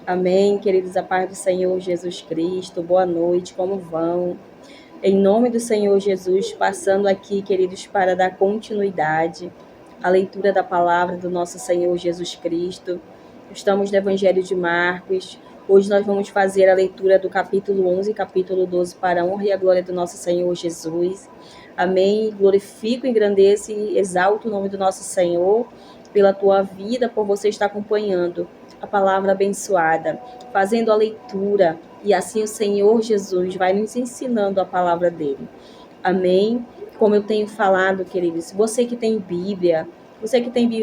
Amém, queridos, a paz do Senhor Jesus Cristo, boa noite, como vão? Em nome do Senhor Jesus, passando aqui, queridos, para dar continuidade à leitura da palavra do nosso Senhor Jesus Cristo. Estamos no Evangelho de Marcos. Hoje nós vamos fazer a leitura do capítulo 11 e capítulo 12 para a honra e a glória do nosso Senhor Jesus. Amém. Glorifico, engrandeço e exalto o nome do nosso Senhor pela tua vida, por você estar acompanhando a palavra abençoada, fazendo a leitura, e assim o Senhor Jesus vai nos ensinando a palavra dele. Amém? Como eu tenho falado, queridos, você que tem Bíblia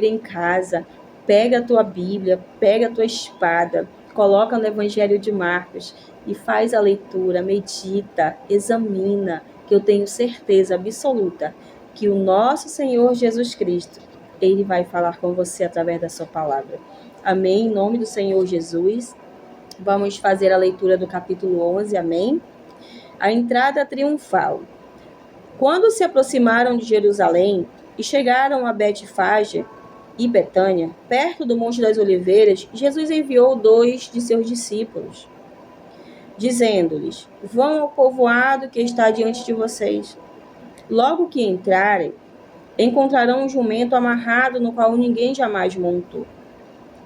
em casa, pega a tua Bíblia, pega a tua espada, coloca no Evangelho de Marcos e faz a leitura, medita, examina, que eu tenho certeza absoluta que o nosso Senhor Jesus Cristo, ele vai falar com você através da sua palavra. Amém? Em nome do Senhor Jesus, vamos fazer a leitura do capítulo 11, amém? A entrada triunfal. Quando se aproximaram de Jerusalém e chegaram a Betfage e Betânia, perto do Monte das Oliveiras, Jesus enviou 2 de seus discípulos, dizendo-lhes: vão ao povoado que está diante de vocês. Logo que entrarem, encontrarão um jumento amarrado no qual ninguém jamais montou.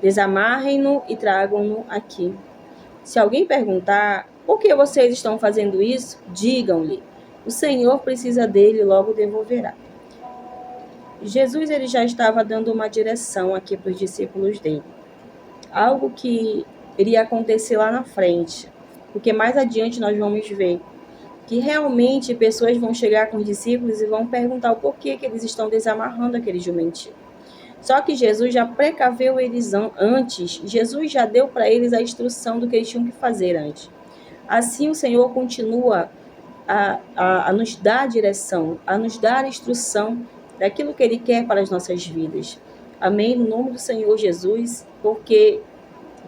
Desamarrem-no e tragam-no aqui. Se alguém perguntar por que vocês estão fazendo isso, digam-lhe: o Senhor precisa dele e logo devolverá. Jesus ele já estava dando uma direção aqui para os discípulos dele. Algo que iria acontecer lá na frente. Porque mais adiante nós vamos ver que realmente pessoas vão chegar com os discípulos e vão perguntar o porquê que eles estão desamarrando aquele jumentinho. Só que Jesus já precaveu eles antes, Jesus já deu para eles a instrução do que eles tinham que fazer antes. Assim o Senhor continua a nos dar a direção, a nos dar a instrução daquilo que Ele quer para as nossas vidas. Amém? No nome do Senhor Jesus, porque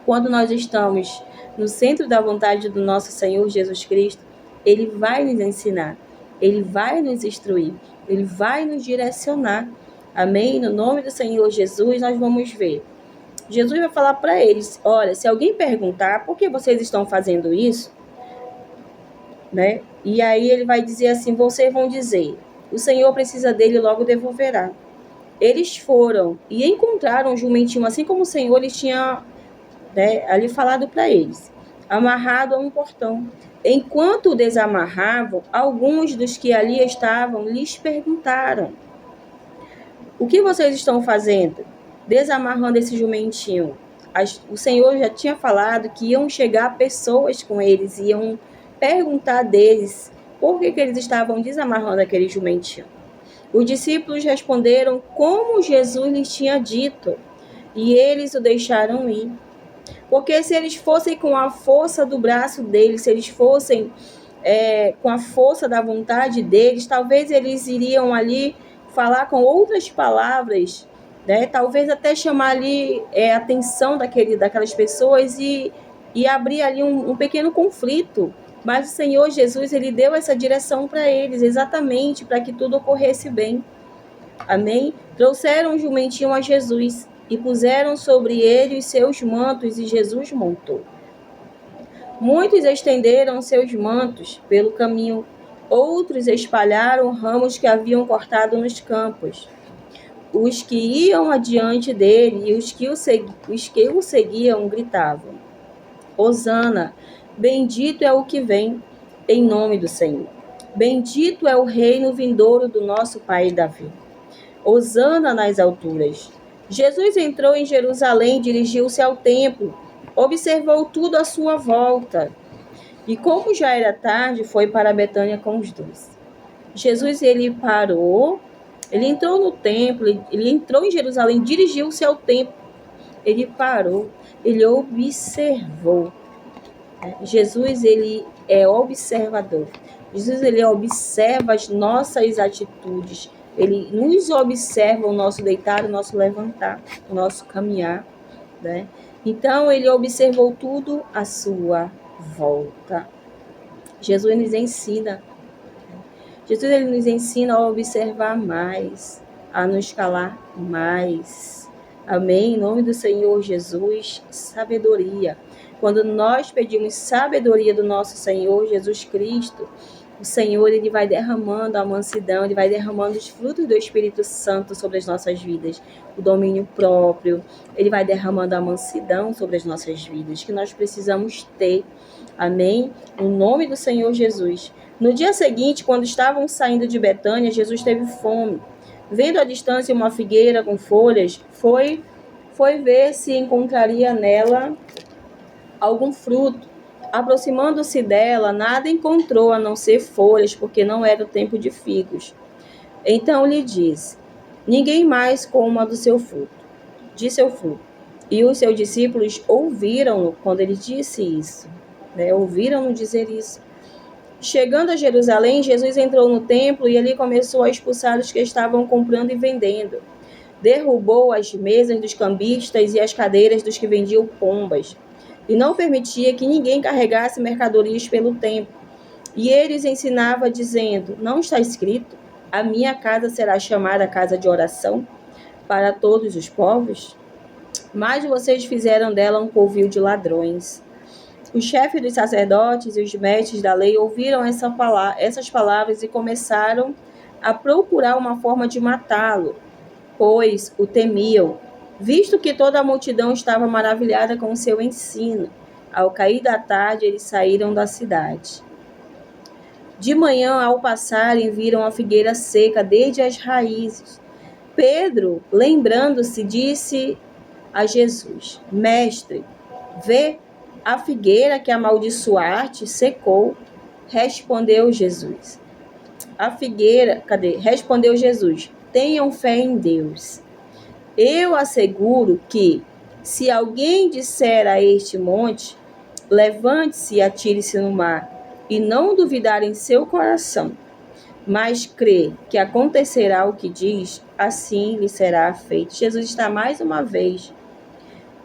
quando nós estamos no centro da vontade do nosso Senhor Jesus Cristo, Ele vai nos ensinar, Ele vai nos instruir, Ele vai nos direcionar. Amém? No nome do Senhor Jesus, nós vamos ver. Jesus vai falar para eles: olha, se alguém perguntar por que vocês estão fazendo isso, né? E aí ele vai dizer assim: vocês vão dizer, o Senhor precisa dele e logo devolverá. Eles foram e encontraram um jumentinho, assim como o Senhor lhes tinha, né, ali falado para eles, amarrado a um portão. Enquanto o desamarravam, alguns dos que ali estavam lhes perguntaram: o que vocês estão fazendo? Desamarrando esse jumentinho. O Senhor já tinha falado que iam chegar pessoas com eles, iam perguntar deles por que eles estavam desamarrando aquele jumentinho. Os discípulos responderam como Jesus lhes tinha dito, e eles o deixaram ir. Porque se eles fossem com a força do braço deles, se eles fossem com a força da vontade deles, talvez eles iriam ali falar com outras palavras, né? Talvez até chamar ali a atenção daquelas pessoas e abrir ali um pequeno conflito. Mas o Senhor Jesus, ele deu essa direção para eles, exatamente para que tudo ocorresse bem. Amém? Trouxeram um jumentinho a Jesus e puseram sobre ele os seus mantos, e Jesus montou. Muitos estenderam seus mantos pelo caminho, outros espalharam ramos que haviam cortado nos campos. Os que iam adiante dele e os que o seguiam gritavam: Hosana, bendito é o que vem em nome do Senhor. Bendito é o reino vindouro do nosso pai Davi. Hosana nas alturas. Jesus entrou em Jerusalém, dirigiu-se ao templo, observou tudo à sua volta. E como já era tarde, foi para Betânia com os 12. Jesus, ele parou, ele entrou no templo, ele entrou em Jerusalém, dirigiu-se ao templo. Ele parou, ele observou. Jesus, ele é observador. Jesus, ele observa as nossas atitudes. Ele nos observa o nosso deitar, o nosso levantar, o nosso caminhar, né? Então, ele observou tudo à sua volta. Jesus nos ensina. Jesus, ele nos ensina a observar mais, a nos calar mais. Amém? Em nome do Senhor Jesus, sabedoria. quando nós pedimos sabedoria do nosso Senhor Jesus Cristo, o Senhor, ele vai derramando a mansidão, ele vai derramando os frutos do Espírito Santo sobre as nossas vidas, o domínio próprio, ele vai derramando a mansidão sobre as nossas vidas, que nós precisamos ter. Amém? No nome do Senhor Jesus. No dia seguinte, quando estavam saindo de Betânia, Jesus teve fome. Vendo à distância uma figueira com folhas, foi ver se encontraria nela algum fruto. Aproximando-se dela, nada encontrou a não ser folhas, porque não era o tempo de figos. Então lhe disse: ninguém mais coma do seu fruto, de seu fruto. E os seus discípulos ouviram-no quando ele disse isso, ouviram-no dizer isso. Chegando a Jerusalém, Jesus entrou no templo e ali começou a expulsar os que estavam comprando e vendendo. Derrubou as mesas dos cambistas e as cadeiras dos que vendiam pombas, e não permitia que ninguém carregasse mercadorias pelo templo. E eles ensinava dizendo: não está escrito, a minha casa será chamada casa de oração para todos os povos? Mas vocês fizeram dela um covil de ladrões. Os chefes dos sacerdotes e os mestres da lei ouviram essas palavras e começaram a procurar uma forma de matá-lo, pois o temiam, visto que toda a multidão estava maravilhada com o seu ensino. Ao cair da tarde, eles saíram da cidade. De manhã, ao passarem, viram a figueira seca desde as raízes. Pedro, lembrando-se, disse a Jesus: Mestre, vê, a figueira que amaldiçoaste secou. Respondeu Jesus: Respondeu Jesus: tenham fé em Deus. Eu asseguro que, se alguém disser a este monte, levante-se e atire-se no mar, e não duvidar em seu coração, mas crê que acontecerá o que diz, assim lhe será feito. Jesus está mais uma vez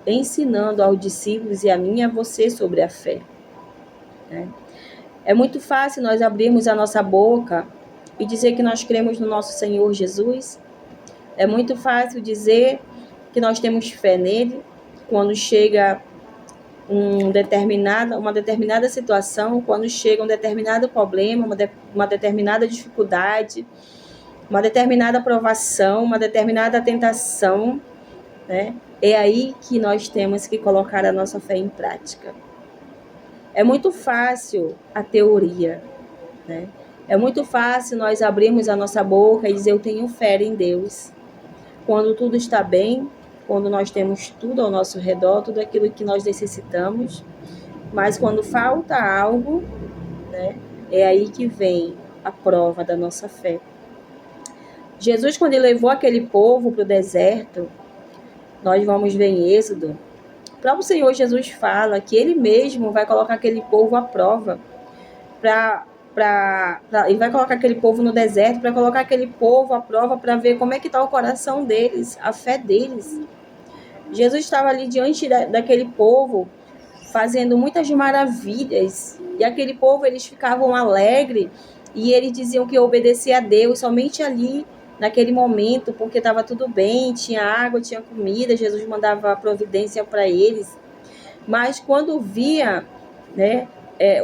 ensinando aos discípulos e a mim e a você sobre a fé. É muito fácil nós abrirmos a nossa boca e dizer que nós cremos no nosso Senhor Jesus. É muito fácil dizer que nós temos fé nele quando chega uma determinada situação, quando chega um determinado problema, uma determinada dificuldade, uma determinada provação, uma determinada tentação, É aí que nós temos que colocar a nossa fé em prática. É muito fácil a teoria, É muito fácil nós abrirmos a nossa boca e dizer eu tenho fé em Deus. Quando tudo está bem, quando nós temos tudo ao nosso redor, tudo aquilo que nós necessitamos, mas quando falta algo, é aí que vem a prova da nossa fé. Jesus, quando ele levou aquele povo para o deserto, nós vamos ver em Êxodo, o próprio Senhor Jesus fala que ele mesmo vai colocar aquele povo à prova, ele vai colocar aquele povo no deserto, para colocar aquele povo à prova, para ver como é que está o coração deles, a fé deles. Jesus estava ali diante daquele povo, fazendo muitas maravilhas, e aquele povo, eles ficavam alegres, e eles diziam que obedecia a Deus somente ali, naquele momento, porque estava tudo bem, tinha água, tinha comida, Jesus mandava a providência para eles. Mas quando via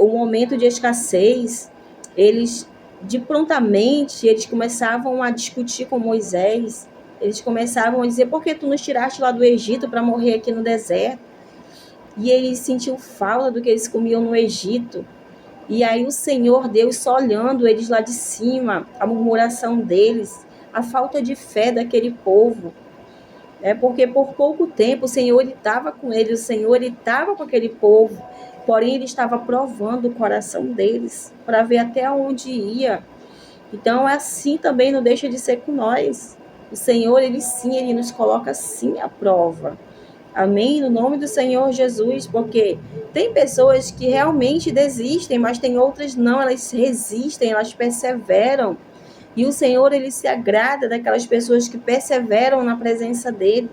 o momento de escassez, eles prontamente eles começavam a discutir com Moisés, eles começavam a dizer: por que tu nos tiraste lá do Egito para morrer aqui no deserto? E eles sentiam falta do que eles comiam no Egito. E aí o Senhor Deus só olhando eles lá de cima, a murmuração deles, a falta de fé daquele povo. Porque por pouco tempo o Senhor estava com eles, o Senhor estava com aquele povo, porém ele estava provando o coração deles, para ver até onde ia. Então assim também não deixa de ser com nós. O Senhor, ele nos coloca sim à prova. Amém? No nome do Senhor Jesus, porque tem pessoas que realmente desistem, mas tem outras não, elas resistem, elas perseveram. E o Senhor, ele se agrada daquelas pessoas que perseveram na presença dele.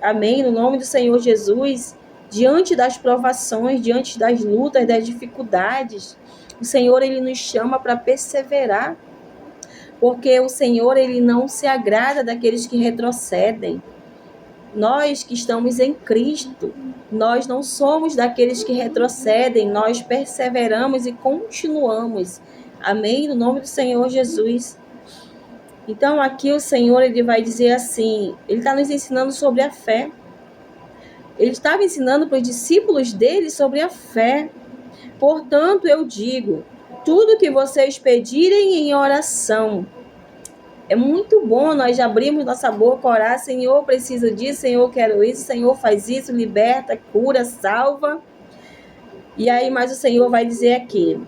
Amém? No nome do Senhor Jesus, diante das provações, diante das lutas, das dificuldades, o Senhor, ele nos chama para perseverar. Porque o Senhor, ele não se agrada daqueles que retrocedem. Nós que estamos em Cristo, nós não somos daqueles que retrocedem, nós perseveramos e continuamos. Amém? No nome do Senhor Jesus. Então, aqui o Senhor, ele vai dizer assim, ele está nos ensinando sobre a fé. Ele estava ensinando para os discípulos dele sobre a fé. Portanto, eu digo, tudo que vocês pedirem em oração. É muito bom nós abrirmos nossa boca, orar, Senhor, preciso disso, Senhor, quero isso, Senhor, faz isso, liberta, cura, salva. E aí, mas o Senhor vai dizer aqui,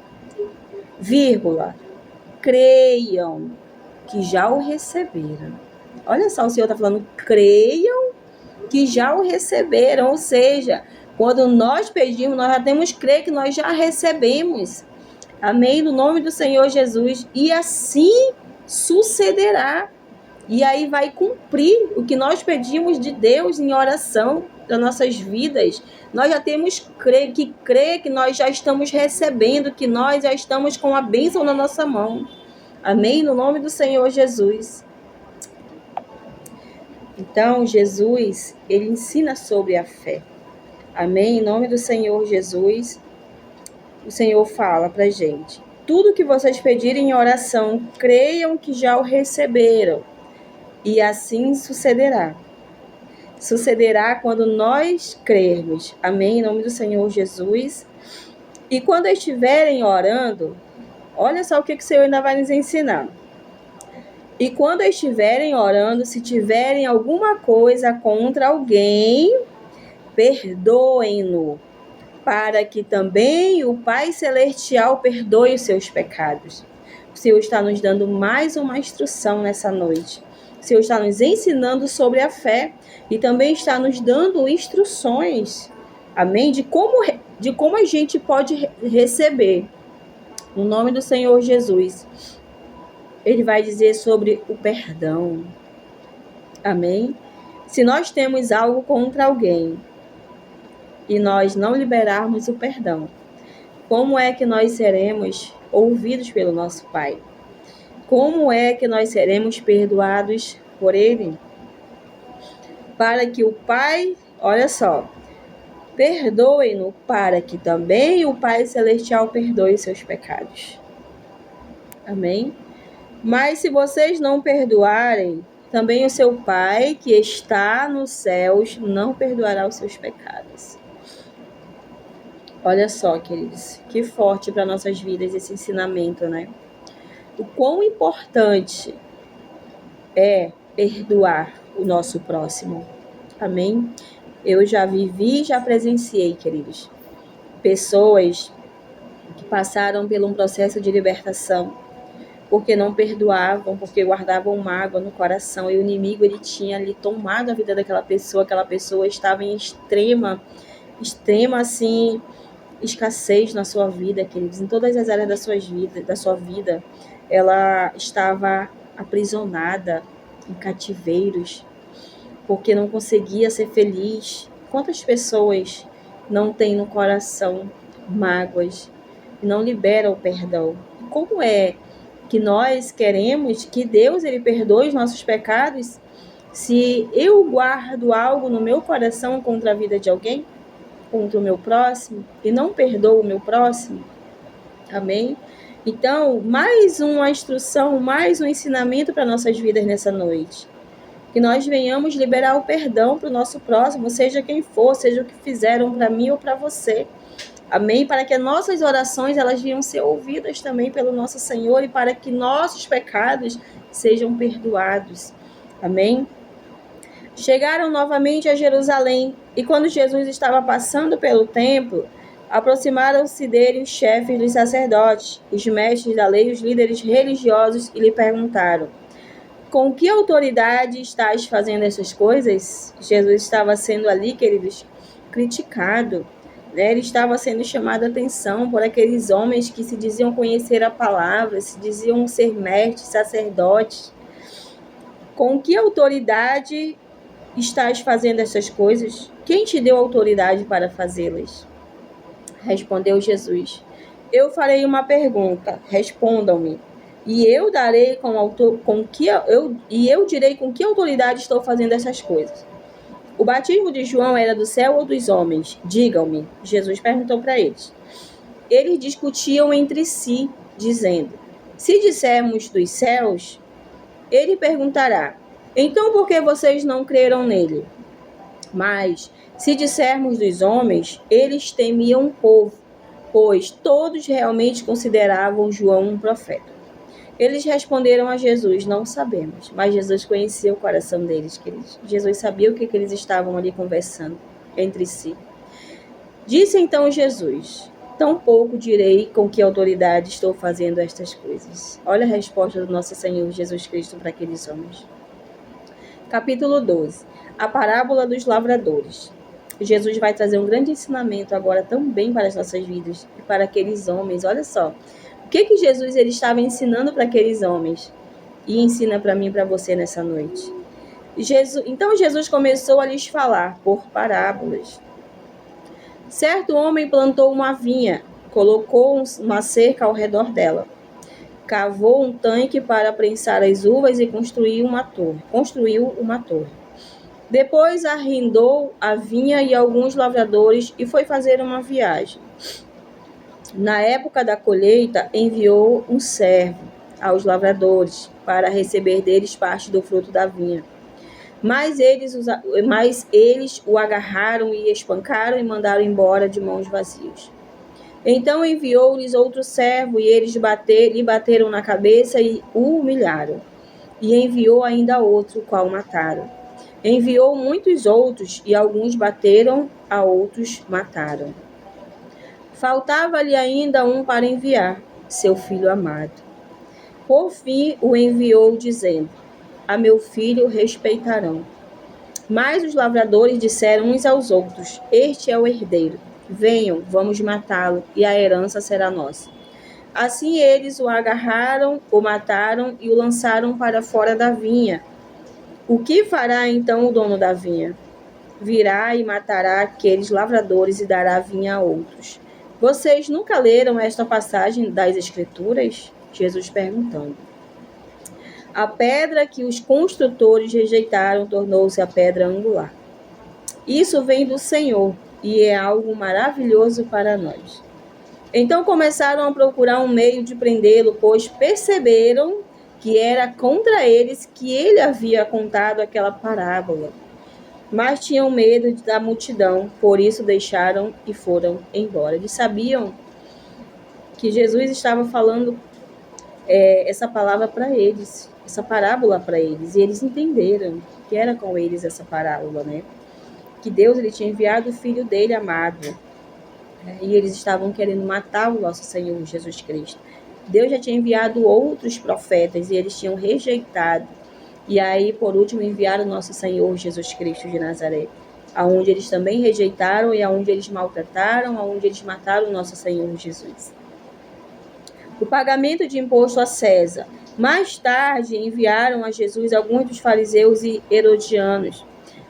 vírgula, creiam que já o receberam. Olha só, o Senhor está falando, creiam que já o receberam, ou seja, quando nós pedimos, nós já temos que crer que nós já recebemos. Amém? No nome do Senhor Jesus. E assim sucederá. E aí vai cumprir o que nós pedimos de Deus em oração das nossas vidas. Nós já temos que crer que nós já estamos recebendo, que nós já estamos com a bênção na nossa mão. Amém? No nome do Senhor Jesus. Então, Jesus, ele ensina sobre a fé. Amém? Em nome do Senhor Jesus, o Senhor fala pra gente. Tudo que vocês pedirem em oração, creiam que já o receberam. E assim sucederá. Sucederá quando nós crermos. Amém? Em nome do Senhor Jesus. E quando estiverem orando, olha só o que o Senhor ainda vai nos ensinar. E quando estiverem orando, se tiverem alguma coisa contra alguém, perdoem-no, para que também o Pai Celestial perdoe os seus pecados. O Senhor está nos dando mais uma instrução nessa noite. O Senhor está nos ensinando sobre a fé e também está nos dando instruções, amém? De como a gente pode receber. No nome do Senhor Jesus. Ele vai dizer sobre o perdão. Amém? Se nós temos algo contra alguém e nós não liberarmos o perdão, como é que nós seremos ouvidos pelo nosso Pai? Como é que nós seremos perdoados por Ele? Para que o Pai, olha só, perdoe-no para que também o Pai Celestial perdoe seus pecados. Amém? Mas se vocês não perdoarem, também o seu Pai que está nos céus não perdoará os seus pecados. Olha só, queridos, que forte para nossas vidas esse ensinamento, né? O quão importante é perdoar o nosso próximo. Amém? Eu já vivi, já presenciei, queridos, pessoas que passaram por um processo de libertação, porque não perdoavam, porque guardavam mágoa no coração, e o inimigo ele tinha ali tomado a vida daquela pessoa, aquela pessoa estava em extrema assim, escassez na sua vida, queridos, em todas as áreas da sua vida, ela estava aprisionada em cativeiros, porque não conseguia ser feliz. Quantas pessoas não têm no coração mágoas e não liberam o perdão? Como é que nós queremos que Deus ele perdoe os nossos pecados se eu guardo algo no meu coração contra a vida de alguém, contra o meu próximo, e não perdoo o meu próximo? Amém? Então, mais uma instrução, mais um ensinamento para nossas vidas nessa noite. Que nós venhamos liberar o perdão para o nosso próximo, seja quem for, seja o que fizeram para mim ou para você. Amém? Para que as nossas orações elas venham ser ouvidas também pelo nosso Senhor e para que nossos pecados sejam perdoados. Amém? Chegaram novamente a Jerusalém e quando Jesus estava passando pelo templo, aproximaram-se dele os chefes dos sacerdotes, os mestres da lei, os líderes religiosos e lhe perguntaram: com que autoridade estás fazendo essas coisas? Jesus estava sendo ali, queridos, criticado. Ele estava sendo chamado a atenção por aqueles homens que se diziam conhecer a palavra, se diziam ser mestres, sacerdotes. Com que autoridade estás fazendo essas coisas? Quem te deu autoridade para fazê-las? Respondeu Jesus: eu farei uma pergunta, respondam-me, e eu direi com que autoridade estou fazendo essas coisas. O batismo de João era do céu ou dos homens? Digam-me. Jesus perguntou para eles. Eles discutiam entre si, dizendo: se dissermos dos céus, ele perguntará: então por que vocês não creram nele? Mas, se dissermos dos homens, eles temiam o povo, pois todos realmente consideravam João um profeta. Eles responderam a Jesus: não sabemos. Mas Jesus conhecia o coração deles, queridos. Jesus sabia o que eles estavam ali conversando entre si. Disse então Jesus: tampouco direi com que autoridade estou fazendo estas coisas. Olha a resposta do nosso Senhor Jesus Cristo para aqueles homens. Capítulo 12. A parábola dos lavradores. Jesus vai trazer um grande ensinamento agora também para as nossas vidas e para aqueles homens. Olha só. O que Jesus ele estava ensinando para aqueles homens e ensina para mim e para você nessa noite? Então Jesus começou a lhes falar por parábolas. Certo homem plantou uma vinha, colocou uma cerca ao redor dela, cavou um tanque para prensar as uvas e construiu uma torre. Depois arrendou a vinha e alguns lavradores e foi fazer uma viagem. Na época da colheita, enviou um servo aos lavradores para receber deles parte do fruto da vinha. Mas eles o agarraram e espancaram e mandaram embora de mãos vazias. Então enviou-lhes outro servo e eles lhe bateram na cabeça e o humilharam. E enviou ainda outro, qual mataram. Enviou muitos outros e alguns bateram, a outros mataram. Faltava-lhe ainda um para enviar, seu filho amado. Por fim o enviou dizendo: a meu filho respeitarão. Mas os lavradores disseram uns aos outros: este é o herdeiro. Venham, vamos matá-lo, e a herança será nossa. Assim eles o agarraram, o mataram e o lançaram para fora da vinha. O que fará então o dono da vinha? Virá e matará aqueles lavradores e dará a vinha a outros. Vocês nunca leram esta passagem das Escrituras? Jesus perguntando. A pedra que os construtores rejeitaram tornou-se a pedra angular. Isso vem do Senhor e é algo maravilhoso para nós. Então começaram a procurar um meio de prendê-lo, pois perceberam que era contra eles que ele havia contado aquela parábola. Mas tinham medo da multidão, por isso deixaram e foram embora. Eles sabiam que Jesus estava falando essa palavra para eles, essa parábola para eles, e eles entenderam que era com eles essa parábola, né? Que Deus ele tinha enviado o Filho dele amado, e eles estavam querendo matar o nosso Senhor Jesus Cristo. Deus já tinha enviado outros profetas e eles tinham rejeitado. E aí, por último, enviaram o nosso Senhor Jesus Cristo de Nazaré, aonde eles também rejeitaram e aonde eles maltrataram, aonde eles mataram o nosso Senhor Jesus. O pagamento de imposto a César. Mais tarde, enviaram a Jesus alguns dos fariseus e herodianos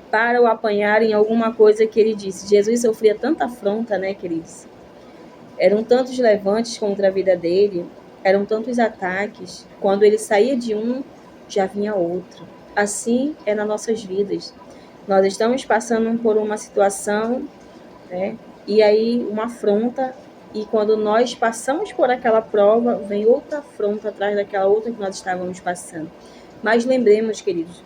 para o apanharem em alguma coisa que ele disse. Jesus sofria tanta afronta, né, queridos? Eram tantos levantes contra a vida dele, eram tantos ataques. Quando ele saía de um, já vinha outro. Assim é nas nossas vidas. Nós estamos passando por uma situação, né? E aí uma afronta, e quando nós passamos por aquela prova, vem outra afronta atrás daquela outra que nós estávamos passando. Mas lembremos, queridos,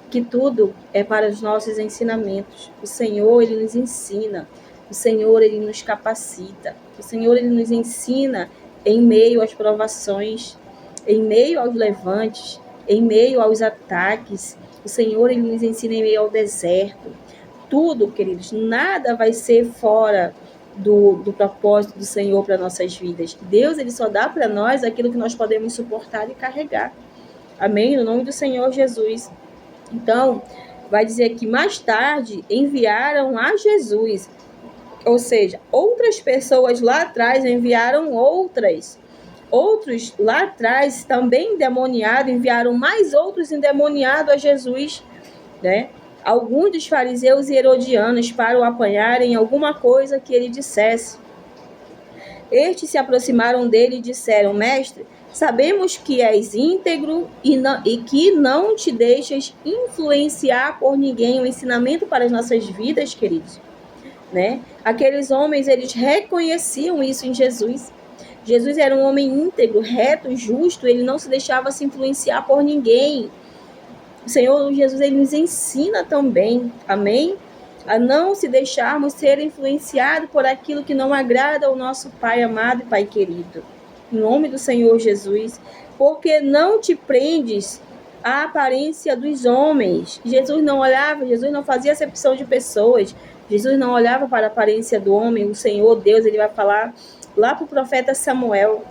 que tudo é para os nossos ensinamentos. O Senhor, ele nos ensina. O Senhor, ele nos capacita. O Senhor, ele nos ensina em meio às provações, em meio aos levantes, em meio aos ataques. O Senhor, ele nos ensina em meio ao deserto. Tudo, queridos, nada vai ser fora do propósito do Senhor para nossas vidas. Deus, ele só dá para nós aquilo que nós podemos suportar e carregar. Amém? No nome do Senhor Jesus. Então, vai dizer que mais tarde enviaram a Jesus. Ou seja, outras pessoas lá atrás enviaram outros lá atrás também endemoniados, enviaram mais outros endemoniados a Jesus, né? Alguns dos fariseus e herodianos para o apanharem em alguma coisa que ele dissesse. Estes se aproximaram dele e disseram: Mestre, Sabemos que és íntegro e que não te deixas influenciar por ninguém. O ensinamento para as nossas vidas, queridos, né? Aqueles homens, eles reconheciam isso em Jesus. Jesus era um homem íntegro, reto, justo, ele não se deixava se influenciar por ninguém. O Senhor Jesus, ele nos ensina também, amém? A não se deixarmos ser influenciados por aquilo que não agrada ao nosso Pai amado e Pai querido. Em nome do Senhor Jesus, porque não te prendes à aparência dos homens. Jesus não olhava, Jesus não fazia acepção de pessoas, Jesus não olhava para a aparência do homem. O Senhor Deus, ele vai falar lá para o profeta Samuel.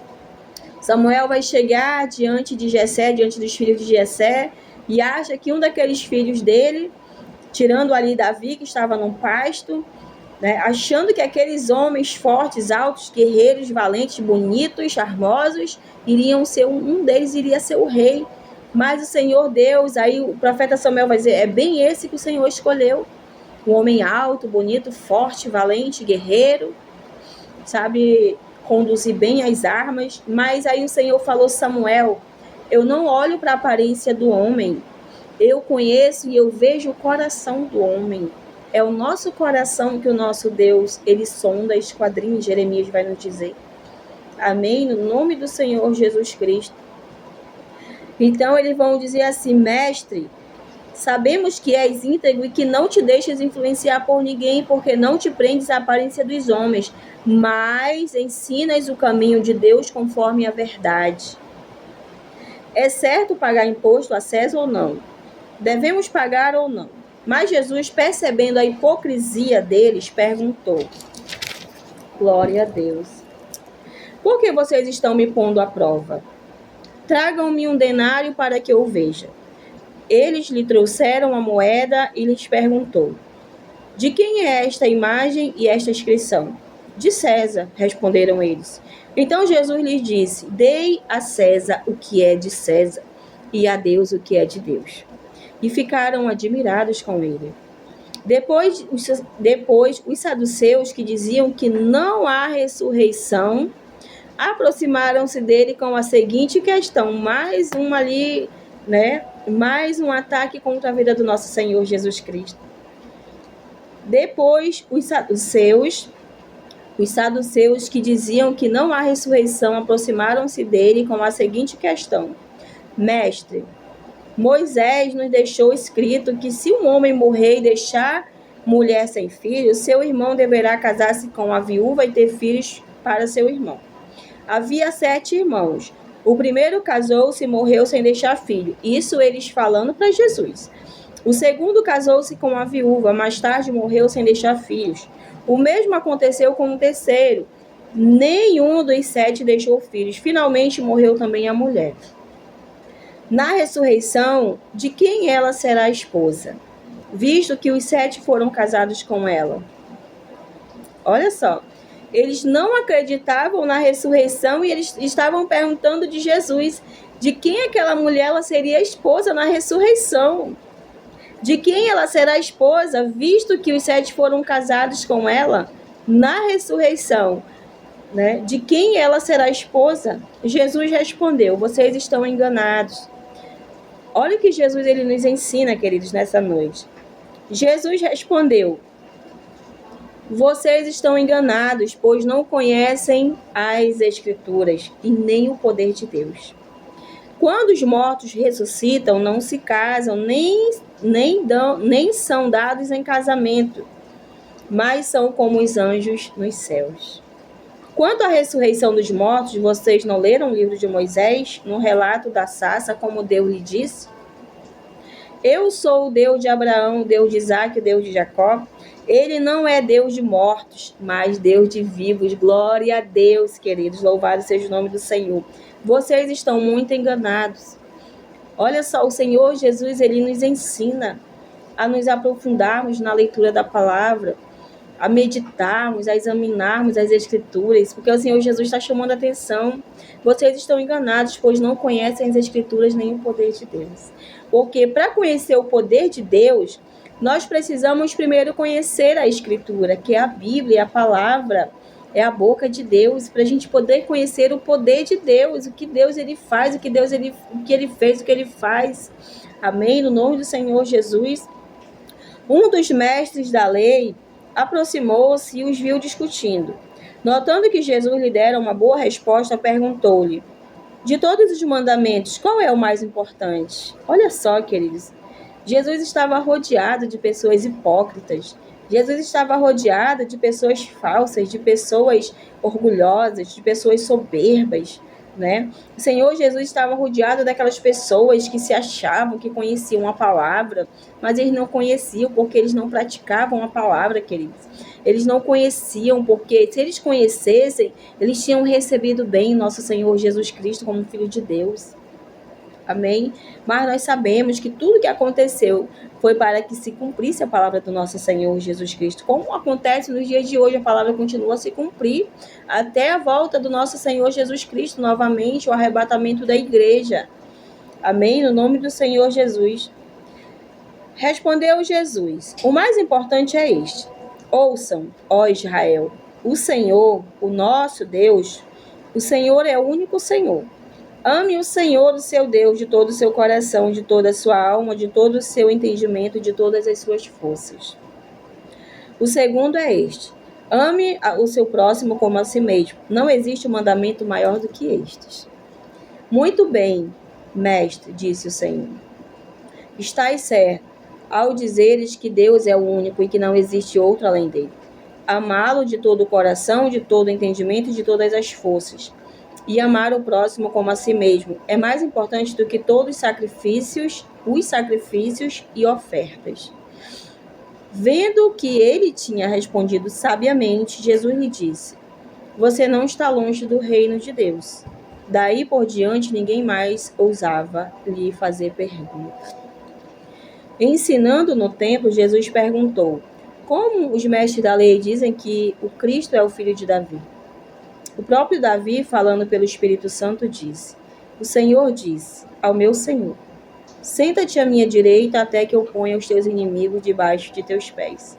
Samuel vai chegar diante de Jessé, diante dos filhos de Jessé, e acha que um daqueles filhos dele, tirando ali Davi, que estava num pasto, né, achando que aqueles homens fortes, altos, guerreiros, valentes, bonitos, charmosos, iriam ser um deles iria ser o rei. Mas o Senhor Deus, aí o profeta Samuel vai dizer, é bem esse que o Senhor escolheu. Um homem alto, bonito, forte, valente, guerreiro, sabe conduzir bem as armas. Mas aí o Senhor falou, Samuel, eu não olho para a aparência do homem, eu conheço e eu vejo o coração do homem. É o nosso coração que o nosso Deus, ele sonda, esquadrinha, Jeremias vai nos dizer. Amém? No nome do Senhor Jesus Cristo. Então eles vão dizer assim, mestre, sabemos que és íntegro e que não te deixas influenciar por ninguém, porque não te prendes à aparência dos homens, mas ensinas o caminho de Deus conforme a verdade. É certo pagar imposto a César ou não? Devemos pagar ou não? Mas Jesus, percebendo a hipocrisia deles, perguntou, glória a Deus, por que vocês estão me pondo à prova? Tragam-me um denário para que eu veja. Eles lhe trouxeram a moeda e lhes perguntou, de quem é esta imagem e esta inscrição? De César, responderam eles. Então Jesus lhes disse, dei a César o que é de César e a Deus o que é de Deus. E ficaram admirados com ele. Depois, os saduceus, que diziam que não há ressurreição, aproximaram-se dele com a seguinte questão, mais uma ali, né? Mais um ataque contra a vida do nosso Senhor Jesus Cristo. Depois, os saduceus que diziam que não há ressurreição, aproximaram-se dele com a seguinte questão, mestre, Moisés nos deixou escrito que se um homem morrer e deixar mulher sem filho, seu irmão deverá casar-se com a viúva e ter filhos para seu irmão. Havia 7 irmãos. O primeiro casou-se e morreu sem deixar filho. Isso eles falando para Jesus. O segundo casou-se com a viúva, mais tarde morreu sem deixar filhos. O mesmo aconteceu com o terceiro. Nenhum dos 7 deixou filhos. Finalmente morreu também a mulher. Na ressurreição, de quem ela será esposa, visto que os 7 foram casados com ela? Olha só, eles não acreditavam na ressurreição e eles estavam perguntando de Jesus, de quem aquela mulher ela seria esposa na ressurreição. De quem ela será esposa, visto que os 7 foram casados com ela na ressurreição, né? De quem ela será esposa? Jesus respondeu, vocês estão enganados. Olha o que Jesus ele nos ensina, queridos, nessa noite. Jesus respondeu, vocês estão enganados, pois não conhecem as Escrituras e nem o poder de Deus. Quando os mortos ressuscitam, não se casam, nem são dados em casamento, mas são como os anjos nos céus. Quanto à ressurreição dos mortos, vocês não leram o livro de Moisés, no relato da sarça, como Deus lhe disse? Eu sou o Deus de Abraão, o Deus de Isaac, o Deus de Jacó. Ele não é Deus de mortos, mas Deus de vivos. Glória a Deus, queridos. Louvado seja o nome do Senhor. Vocês estão muito enganados. Olha só, o Senhor Jesus, ele nos ensina a nos aprofundarmos na leitura da palavra, a meditarmos, a examinarmos as Escrituras, porque o Senhor Jesus está chamando a atenção. Vocês estão enganados, pois não conhecem as Escrituras nem o poder de Deus. Porque para conhecer o poder de Deus, nós precisamos primeiro conhecer a Escritura, que é a Bíblia, a palavra, é a boca de Deus, para a gente poder conhecer o poder de Deus, o que Deus ele faz, o que ele fez, o que ele faz. Amém? No nome do Senhor Jesus. Um dos mestres da lei aproximou-se e os viu discutindo. Notando que Jesus lhe dera uma boa resposta, perguntou-lhe: de todos os mandamentos, qual é o mais importante? Olha só, queridos. Jesus estava rodeado de pessoas hipócritas. Jesus estava rodeado de pessoas falsas, de pessoas orgulhosas, de pessoas soberbas, né? O Senhor Jesus estava rodeado daquelas pessoas que se achavam que conheciam a palavra, mas eles não conheciam porque eles não praticavam a palavra, queridos. Eles não conheciam porque, se eles conhecessem, eles tinham recebido bem nosso Senhor Jesus Cristo como Filho de Deus. Amém? Mas nós sabemos que tudo que aconteceu foi para que se cumprisse a palavra do nosso Senhor Jesus Cristo. Como acontece nos dias de hoje, a palavra continua a se cumprir até a volta do nosso Senhor Jesus Cristo, novamente, o arrebatamento da igreja. Amém? No nome do Senhor Jesus. Respondeu Jesus: o mais importante é este: ouçam, ó Israel, o Senhor, o nosso Deus, o Senhor é o único Senhor. Ame o Senhor, o seu Deus, de todo o seu coração, de toda a sua alma, de todo o seu entendimento, de todas as suas forças. O segundo é este: ame o seu próximo como a si mesmo. Não existe um mandamento maior do que estes. Muito bem, mestre, disse o Senhor. Estás certo ao dizeres que Deus é o único e que não existe outro além dele. Amá-lo de todo o coração, de todo o entendimento e de todas as forças. E amar o próximo como a si mesmo é mais importante do que todos os sacrifícios e ofertas. Vendo que ele tinha respondido sabiamente, Jesus lhe disse: você não está longe do reino de Deus. Daí por diante ninguém mais ousava lhe fazer pergunta. Ensinando no templo, Jesus perguntou: como os mestres da lei dizem que o Cristo é o filho de Davi? O próprio Davi, falando pelo Espírito Santo, disse: o Senhor disse ao meu Senhor: senta-te à minha direita até que eu ponha os teus inimigos debaixo de teus pés.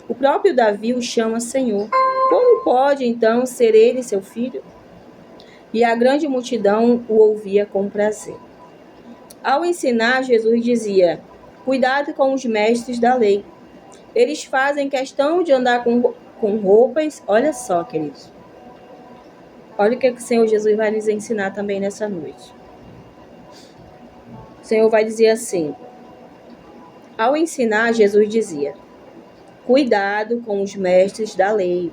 O próprio Davi o chama Senhor. Como pode, então, ser ele seu filho? E a grande multidão o ouvia com prazer. Ao ensinar, Jesus dizia: cuidado com os mestres da lei. Eles fazem questão de andar com roupas. Olha só, queridos. Olha o que o Senhor Jesus vai nos ensinar também nessa noite. O Senhor vai dizer assim: ao ensinar, Jesus dizia: cuidado com os mestres da lei.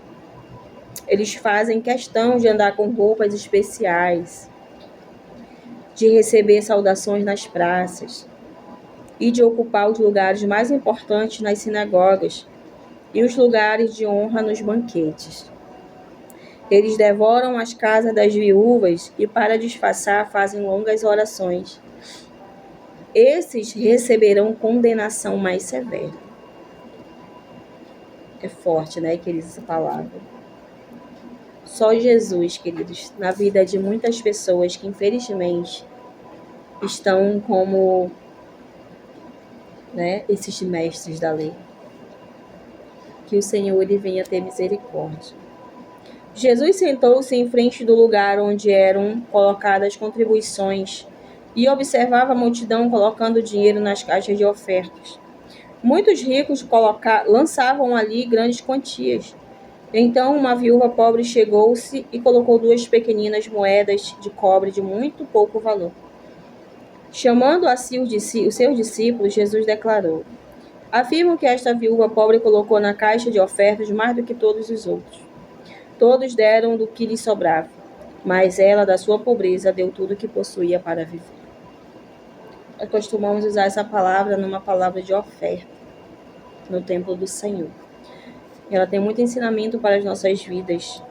Eles fazem questão de andar com roupas especiais, de receber saudações nas praças e de ocupar os lugares mais importantes nas sinagogas e os lugares de honra nos banquetes. Eles devoram as casas das viúvas e, para disfarçar, fazem longas orações. Esses receberão condenação mais severa. É forte, né, queridos, essa palavra. Só Jesus, queridos, na vida de muitas pessoas que, infelizmente, estão como, né, esses mestres da lei. Que o Senhor ele venha ter misericórdia. Jesus sentou-se em frente do lugar onde eram colocadas contribuições e observava a multidão colocando dinheiro nas caixas de ofertas. Muitos ricos lançavam ali grandes quantias. Então uma viúva pobre chegou-se e colocou 2 pequeninas moedas de cobre de muito pouco valor. Chamando a si os seus discípulos, Jesus declarou: afirmo que esta viúva pobre colocou na caixa de ofertas mais do que todos os outros. Todos deram do que lhe sobrava, mas ela, da sua pobreza, deu tudo o que possuía para viver. Nós costumamos usar essa palavra numa palavra de oferta no templo do Senhor. Ela tem muito ensinamento para as nossas vidas,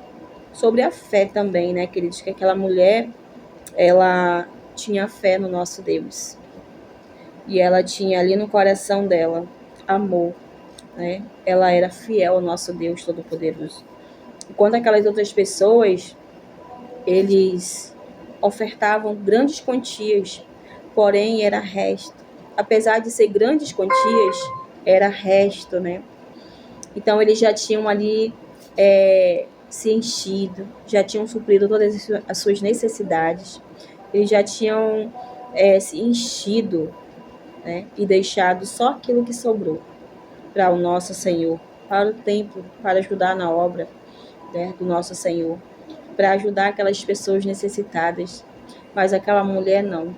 sobre a fé também, né, queridos? Que aquela mulher, ela tinha fé no nosso Deus. E ela tinha ali no coração dela amor, né? Ela era fiel ao nosso Deus Todo-Poderoso. Enquanto aquelas outras pessoas, eles ofertavam grandes quantias, porém era resto. Apesar de ser grandes quantias, era resto, né? Então eles já tinham ali se enchido, já tinham suprido todas as suas necessidades, eles já tinham se enchido, né, e deixado só aquilo que sobrou para o nosso Senhor, para o templo, para ajudar na obra, né, do nosso Senhor, para ajudar aquelas pessoas necessitadas. Mas aquela mulher não,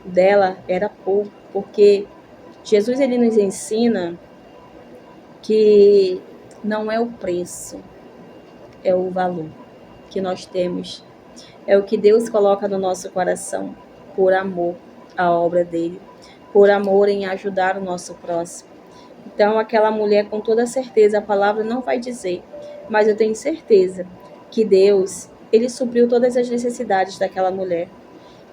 dela era pouco, porque Jesus ele nos ensina que não é o preço, é o valor que nós temos, é o que Deus coloca no nosso coração, por amor à obra dele, por amor em ajudar o nosso próximo. Então, aquela mulher, com toda certeza, a palavra não vai dizer, mas eu tenho certeza que Deus, ele supriu todas as necessidades daquela mulher.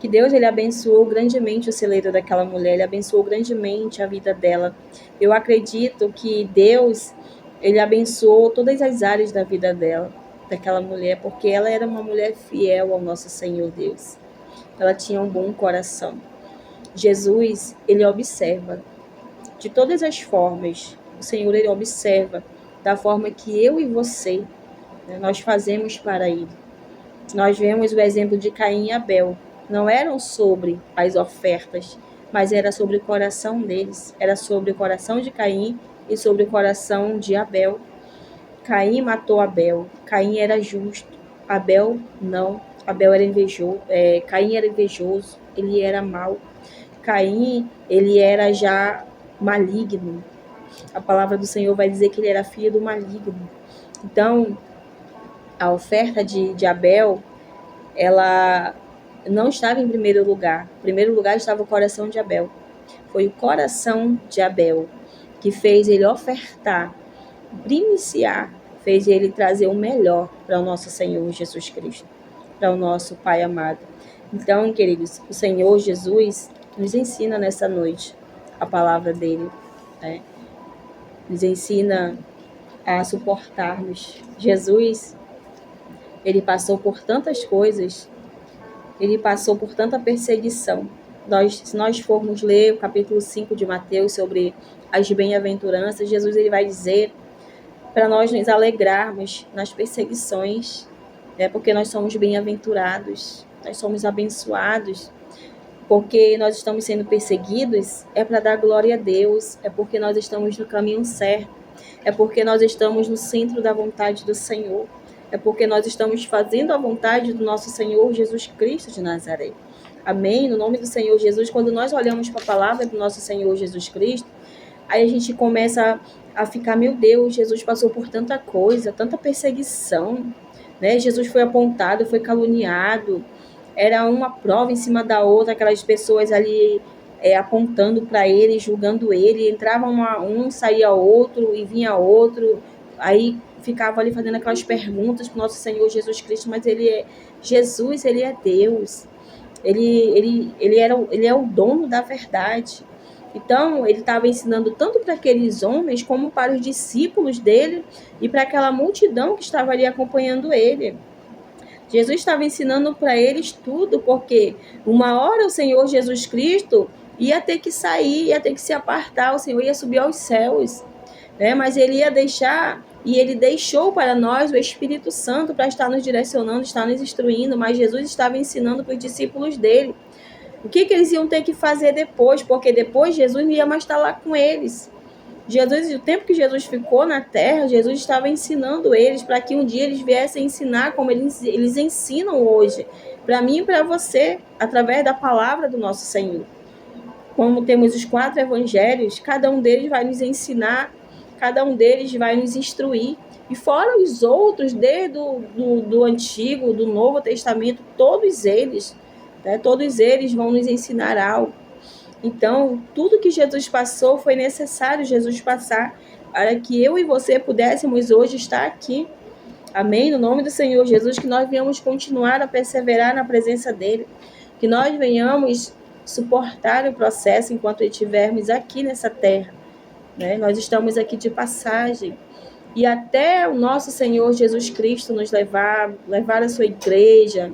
Que Deus, ele abençoou grandemente o celeiro daquela mulher, ele abençoou grandemente a vida dela. Eu acredito que Deus, ele abençoou todas as áreas da vida dela, daquela mulher, porque ela era uma mulher fiel ao nosso Senhor Deus. Ela tinha um bom coração. Jesus, ele observa de todas as formas. O Senhor, ele observa da forma que eu e você, né, nós fazemos para ele. Nós vemos o exemplo de Caim e Abel. Não eram sobre as ofertas, mas era sobre o coração deles. Era sobre o coração de Caim e sobre o coração de Abel. Caim matou Abel. Caim era justo. Abel não. Abel era invejoso. Caim era invejoso. Ele era mau. Caim, ele era já maligno. A palavra do Senhor vai dizer que ele era filho do maligno. Então, a oferta de Abel, ela não estava em primeiro lugar. Em primeiro lugar estava o coração de Abel. Foi o coração de Abel que fez ele ofertar, primiciar, fez ele trazer o melhor para o nosso Senhor Jesus Cristo, para o nosso Pai amado. Então, queridos, o Senhor Jesus nos ensina nessa noite a palavra dele, né? Nos ensina a suportarmos. Jesus, ele passou por tantas coisas, ele passou por tanta perseguição. Se nós formos ler o capítulo 5 de Mateus sobre as bem-aventuranças, Jesus ele vai dizer para nós nos alegrarmos nas perseguições, né? Porque nós somos bem-aventurados, nós somos abençoados, porque nós estamos sendo perseguidos, é para dar glória a Deus, é porque nós estamos no caminho certo, é porque nós estamos no centro da vontade do Senhor, é porque nós estamos fazendo a vontade do nosso Senhor Jesus Cristo de Nazaré. Amém? No nome do Senhor Jesus, quando nós olhamos para a palavra do nosso Senhor Jesus Cristo, aí a gente começa a ficar, meu Deus, Jesus passou por tanta coisa, tanta perseguição, né? Jesus foi apontado, foi caluniado, era uma prova em cima da outra, aquelas pessoas ali apontando para ele, julgando ele, entrava um, saía outro e vinha outro, aí ficava ali fazendo aquelas perguntas para o nosso Senhor Jesus Cristo, mas Jesus, ele é Deus, ele é o dono da verdade. Então, ele estava ensinando tanto para aqueles homens, como para os discípulos dele e para aquela multidão que estava ali acompanhando ele. Jesus estava ensinando para eles tudo, porque uma hora o Senhor Jesus Cristo ia ter que sair, ia ter que se apartar, o Senhor ia subir aos céus, né? Mas ele ia deixar, e ele deixou para nós o Espírito Santo para estar nos direcionando, estar nos instruindo, mas Jesus estava ensinando para os discípulos dele o que eles iam ter que fazer depois, porque depois Jesus não ia mais estar lá com eles. Jesus, o tempo que Jesus ficou na terra, Jesus estava ensinando eles para que um dia eles viessem ensinar como eles ensinam hoje, para mim e para você, através da palavra do nosso Senhor. Como temos os 4 evangelhos, cada um deles vai nos ensinar, cada um deles vai nos instruir. E fora os outros, desde do Antigo, do Novo Testamento, todos eles, né, todos eles vão nos ensinar algo. Então, tudo que Jesus passou foi necessário Jesus passar para que eu e você pudéssemos hoje estar aqui. Amém? No nome do Senhor Jesus, que nós venhamos continuar a perseverar na presença dele, que nós venhamos suportar o processo enquanto estivermos aqui nessa terra, né? Nós estamos aqui de passagem e até o nosso Senhor Jesus Cristo nos levar a sua igreja,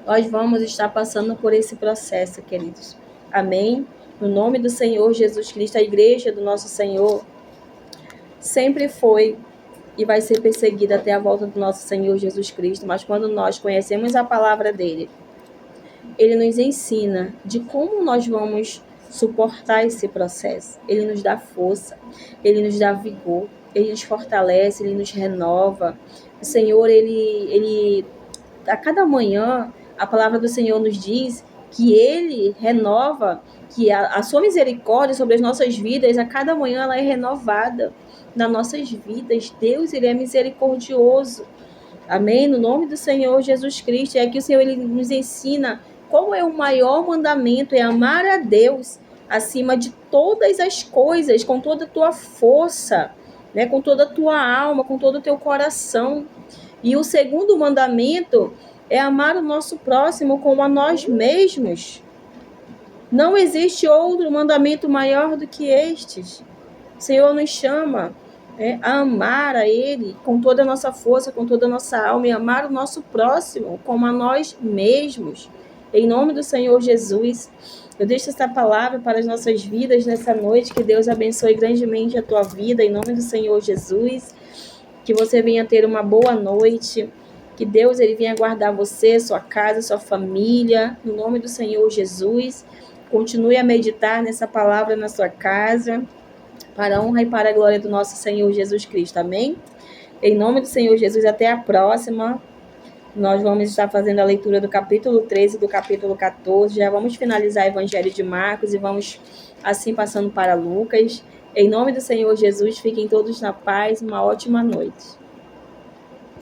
nós vamos estar passando por esse processo, queridos. Amém? No nome do Senhor Jesus Cristo, a igreja do nosso Senhor sempre foi e vai ser perseguida até a volta do nosso Senhor Jesus Cristo. Mas quando nós conhecemos a palavra dele, ele nos ensina de como nós vamos suportar esse processo. Ele nos dá força, ele nos dá vigor, ele nos fortalece, ele nos renova. O Senhor, ele a cada manhã, a palavra do Senhor nos diz que ele renova, que a sua misericórdia sobre as nossas vidas, a cada manhã ela é renovada nas nossas vidas. Deus, ele é misericordioso. Amém? No nome do Senhor Jesus Cristo. E aqui o Senhor, ele nos ensina qual é o maior mandamento, é amar a Deus acima de todas as coisas, com toda a tua força, né? Com toda a tua alma, com todo o teu coração. E o segundo mandamento é amar o nosso próximo como a nós mesmos. Não existe outro mandamento maior do que estes. O Senhor nos chama a amar a Ele com toda a nossa força, com toda a nossa alma, e amar o nosso próximo como a nós mesmos. Em nome do Senhor Jesus, eu deixo essa palavra para as nossas vidas nessa noite. Que Deus abençoe grandemente a tua vida, em nome do Senhor Jesus. Que você venha ter uma boa noite. Que Deus, ele venha guardar você, sua casa, sua família, no nome do Senhor Jesus. Continue a meditar nessa palavra na sua casa, para a honra e para a glória do nosso Senhor Jesus Cristo. Amém? Em nome do Senhor Jesus, até a próxima. Nós vamos estar fazendo a leitura do capítulo 13 e do capítulo 14. Já vamos finalizar o Evangelho de Marcos e vamos assim passando para Lucas. Em nome do Senhor Jesus, fiquem todos na paz. Uma ótima noite.